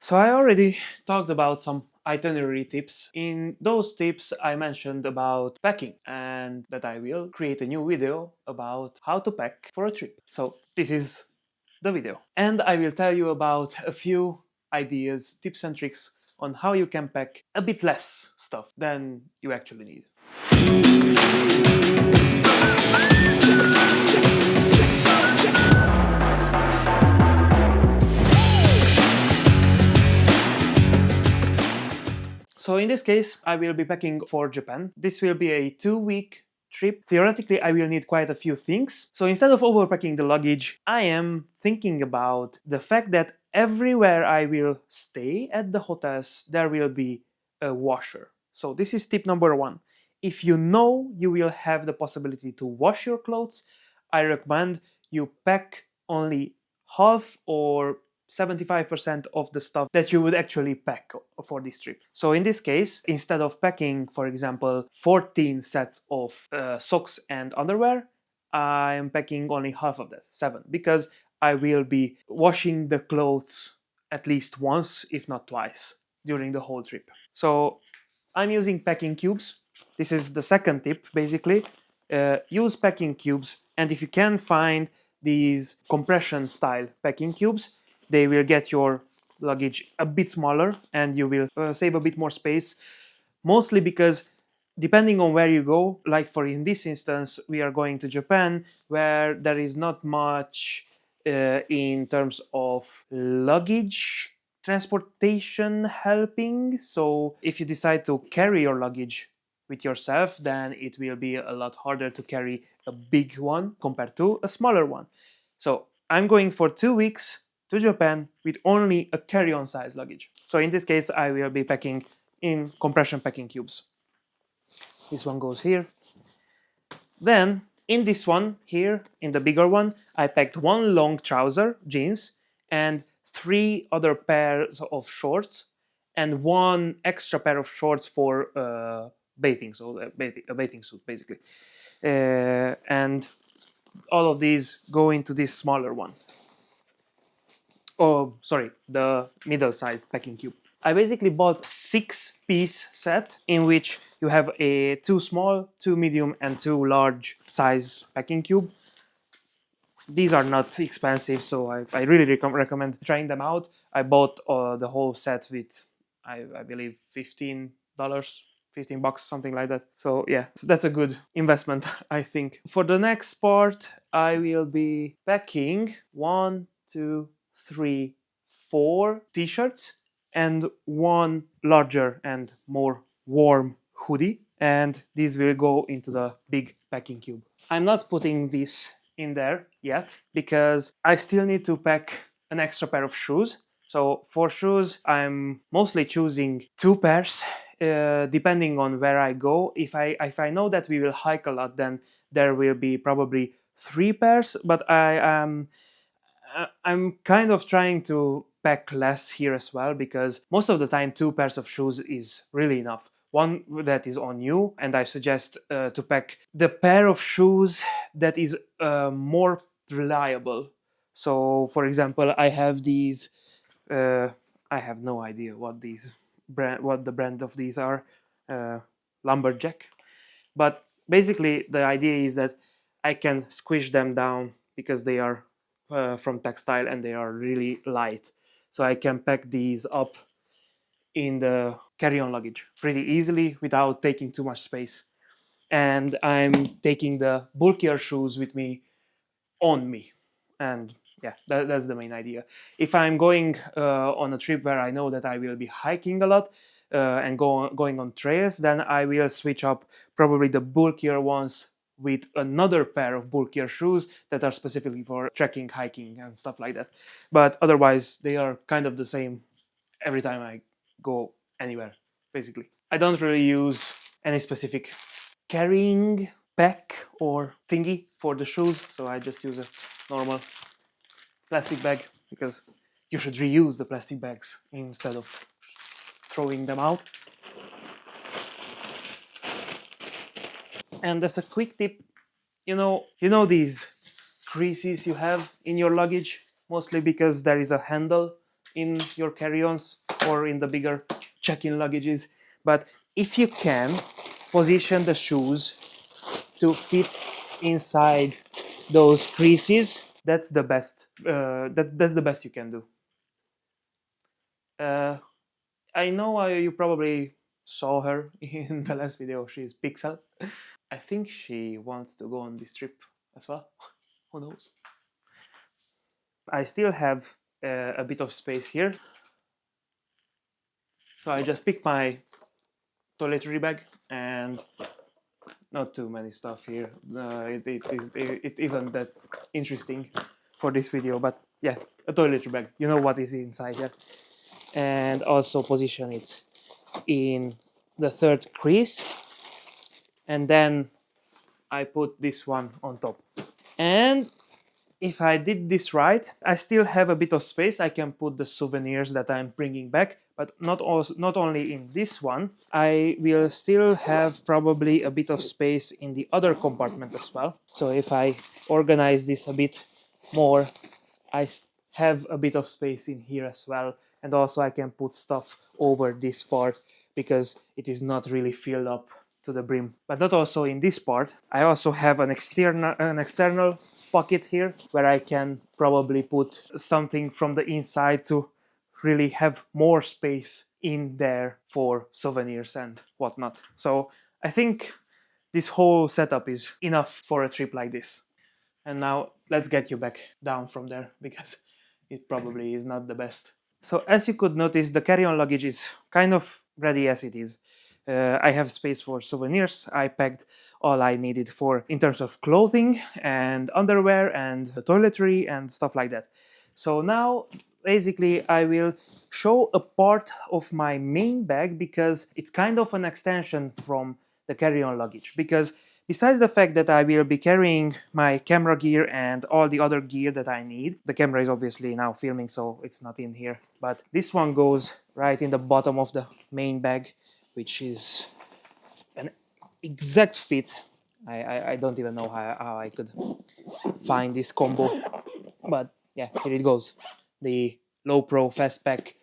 So I already talked about some itinerary tips. In those tips I mentioned about packing and that I will create a new video about how to pack for a trip. So this is the video. And I will tell you about a few ideas, tips and tricks on how you can pack a bit less stuff than you actually need. So in this case, I will be packing for Japan. This will be a 2-week trip. Theoretically, I will need quite a few things. So instead of overpacking the luggage, I am thinking about the fact that everywhere I will stay at the hotels, there will be a washer. So this is tip number 1. If you know you will have the possibility to wash your clothes, I recommend you pack only half or 75% of the stuff that you would actually pack for this trip. So in this case, instead of packing, for example, 14 sets of socks and underwear, I'm packing only half of that, 7, because I will be washing the clothes at least once, if not twice, during the whole trip. So I'm using packing cubes. This is the second tip, basically. Use packing cubes, and if you can find these compression style packing cubes, they will get your luggage a bit smaller and you will save a bit more space, mostly because depending on where you go, like for in this instance we are going to Japan, where there is not much in terms of luggage transportation helping. So if you decide to carry your luggage with yourself, then it will be a lot harder to carry a big one compared to a smaller one. So I'm going for 2 weeks to Japan with only a carry-on size luggage. So in this case, I will be packing in compression packing cubes. This one goes here. Then in this one here, in the bigger one, I packed one long trouser, jeans, and 3 other pairs of shorts, and one extra pair of shorts for bathing, so a bathing suit basically. And all of these go into this smaller one. Oh, sorry, the middle-sized packing cube. I basically bought 6-piece set in which you have a 2 small, 2 medium, and 2 large size packing cube. These are not expensive, so I really recommend trying them out. I bought the whole set with, I believe, $15, $15, something like that. So yeah, that's a good investment, I think. For the next part, I will be packing 1, 2, 3, 4 t-shirts and one larger and more warm hoodie, and these will go into the big packing cube. I'm not putting this in there yet because I still need to pack an extra pair of shoes. So for shoes, I'm mostly choosing 2 pairs, depending on where I go. If I know that we will hike a lot, then there will be probably 3 pairs. But I'm kind of trying to pack less here as well, because most of the time 2 pairs of shoes is really enough. One that is on you, and I suggest to pack the pair of shoes that is more reliable. So for example, I have these I have no idea what the brand of these are, lumberjack, but basically the idea is that I can squish them down because they are from textile and they are really light, so I can pack these up in the carry-on luggage pretty easily without taking too much space. And I'm taking the bulkier shoes with me on me, and yeah, that's the main idea. If I'm going on a trip where I know that I will be hiking a lot and going on trails, then I will switch up probably the bulkier ones with another pair of bulkier shoes that are specifically for trekking, hiking, and stuff like that. But otherwise, they are kind of the same every time I go anywhere, basically. I don't really use any specific carrying pack or thingy for the shoes, so I just use a normal plastic bag, because you should reuse the plastic bags instead of throwing them out. And as a quick tip, you know these creases you have in your luggage, mostly because there is a handle in your carry-ons or in the bigger check-in luggages, but if you can position the shoes to fit inside those creases, that's the best. That's the best you can do. I know you probably saw her in the last video. She's Pixel. I think she wants to go on this trip as well. Who knows? I still have a bit of space here, so I just picked my toiletry bag and not too many stuff here. It isn't that interesting for this video, but yeah, a toiletry bag. You know what is inside here. And also position it in the third crease, and then I put this one on top. And if I did this right, I still have a bit of space. I can put the souvenirs that I'm bringing back, but not only in this one. I will still have probably a bit of space in the other compartment as well. So if I organize this a bit more, I have a bit of space in here as well. And also I can put stuff over this part because it is not really filled up to the brim. But not also in this part. I also have an external pocket here where I can probably put something from the inside to really have more space in there for souvenirs and whatnot. So I think this whole setup is enough for a trip like this. And now let's get you back down from there because it probably is not the best. So as you could notice, the carry-on luggage is kind of ready as it is. I have space for souvenirs. I packed all I needed for in terms of clothing and underwear and toiletry and stuff like that. So now basically I will show a part of my main bag because it's kind of an extension from the carry-on luggage, because besides the fact that I will be carrying my camera gear and all the other gear that I need, the camera is obviously now filming, so it's not in here, but this one goes right in the bottom of the main bag, which is an exact fit. I don't even know how I could find this combo, but yeah, here it goes. The Low Pro Fast Pack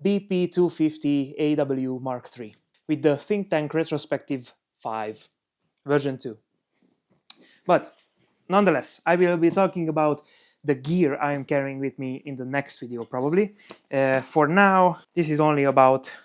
BP250 AW Mark III with the Think Tank Retrospective 5 version 2. But nonetheless, I will be talking about the gear I am carrying with me in the next video probably. For now, this is only about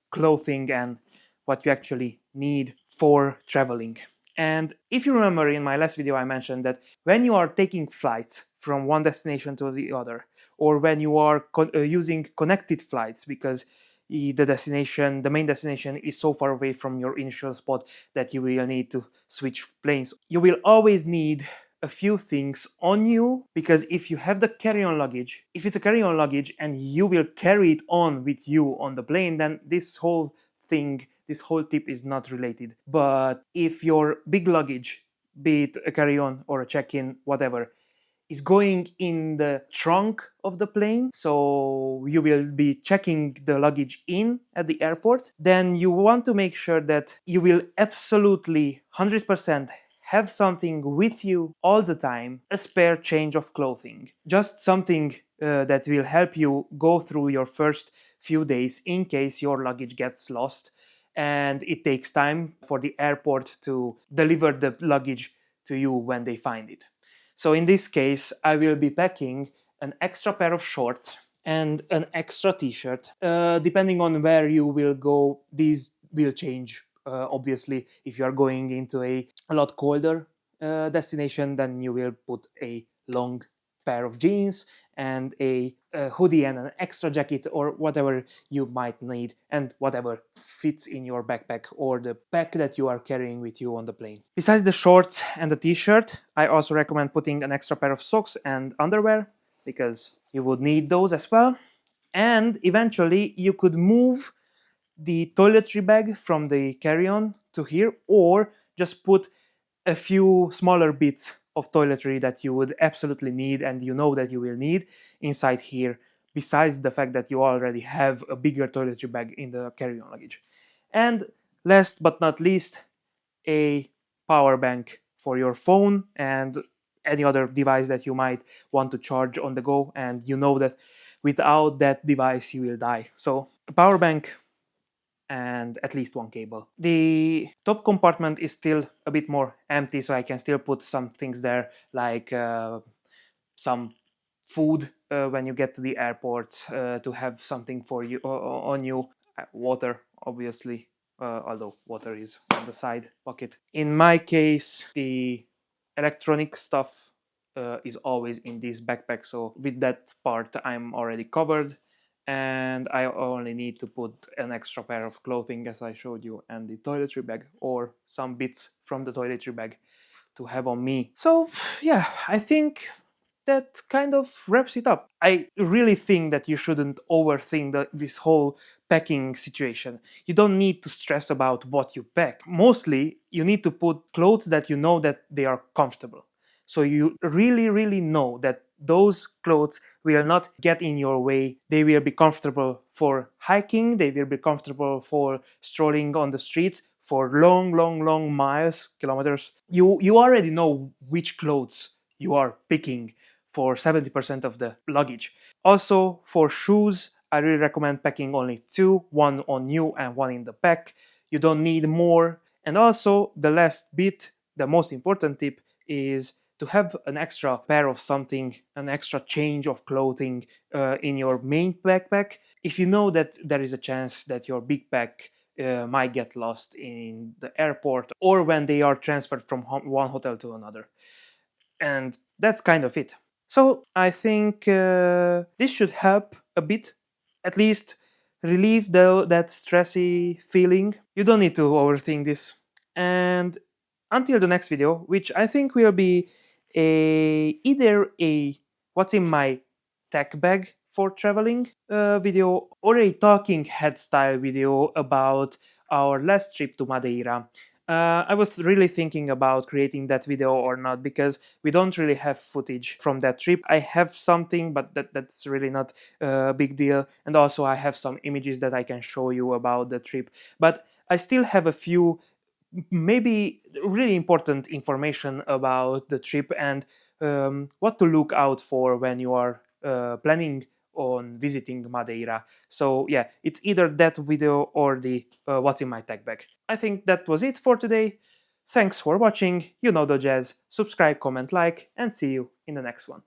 clothing and what you actually need for traveling. And if you remember in my last video I mentioned that when you are taking flights from one destination to the other, or when you are using connected flights because the main destination is so far away from your initial spot that you will need to switch planes, you will always need a few things on you, because if you have the carry-on luggage, if it's a carry-on luggage and you will carry it on with you on the plane, then this whole tip is not related. But if your big luggage, be it a carry-on or a check-in, whatever, is going in the trunk of the plane, so you will be checking the luggage in at the airport, then you want to make sure that you will absolutely 100% have something with you all the time, a spare change of clothing. Just something that will help you go through your first few days in case your luggage gets lost and it takes time for the airport to deliver the luggage to you when they find it. So in this case, I will be packing an extra pair of shorts and an extra t-shirt. Depending on where you will go, these will change. Obviously, if you are going into a lot colder destination, then you will put a long pair of jeans and a hoodie and an extra jacket or whatever you might need and whatever fits in your backpack or the pack that you are carrying with you on the plane. Besides the shorts and the t-shirt, I also recommend putting an extra pair of socks and underwear because you would need those as well. And eventually you could move the toiletry bag from the carry-on to here, or just put a few smaller bits of toiletry that you would absolutely need and you know that you will need inside here, besides the fact that you already have a bigger toiletry bag in the carry-on luggage. And last but not least, a power bank for your phone and any other device that you might want to charge on the go, and you know that without that device you will die. So a power bank and at least one cable. The top compartment is still a bit more empty, so I can still put some things there, like some food when you get to the airport, to have something for you on you. Water, obviously, although water is on the side pocket. In my case, the electronic stuff is always in this backpack, so with that part I'm already covered, and I only need to put an extra pair of clothing, as I showed you, and the toiletry bag or some bits from the toiletry bag to have on me. So yeah, I think that kind of wraps it up. I really think that you shouldn't overthink this whole packing situation. You don't need to stress about what you pack. Mostly, you need to put clothes that you know that they are comfortable. So you really, really know that those clothes will not get in your way. They will be comfortable for hiking, they will be comfortable for strolling on the streets for long, long, long miles, kilometers. You already know which clothes you are picking for 70% of the luggage. Also, for shoes, I really recommend packing only two, one on you and one in the back. You don't need more. And also, the last bit, the most important tip, is to have an extra pair of something, an extra change of clothing in your main backpack. If you know that there is a chance that your big pack might get lost in the airport or when they are transferred from one hotel to another. And that's kind of it. So I think this should help a bit, at least relieve that stressy feeling. You don't need to overthink this. And until the next video, which I think will be either a what's in my tech bag for traveling video or a talking head style video about our last trip to Madeira. I was really thinking about creating that video or not because we don't really have footage from that trip. I have something, but that's really not a big deal. And also, I have some images that I can show you about the trip. But I still have a few maybe really important information about the trip and what to look out for when you are planning on visiting Madeira. So yeah, it's either that video or the what's in my tech bag. I think that was it for today. Thanks for watching. You know the jazz. Subscribe, comment, like, and see you in the next one.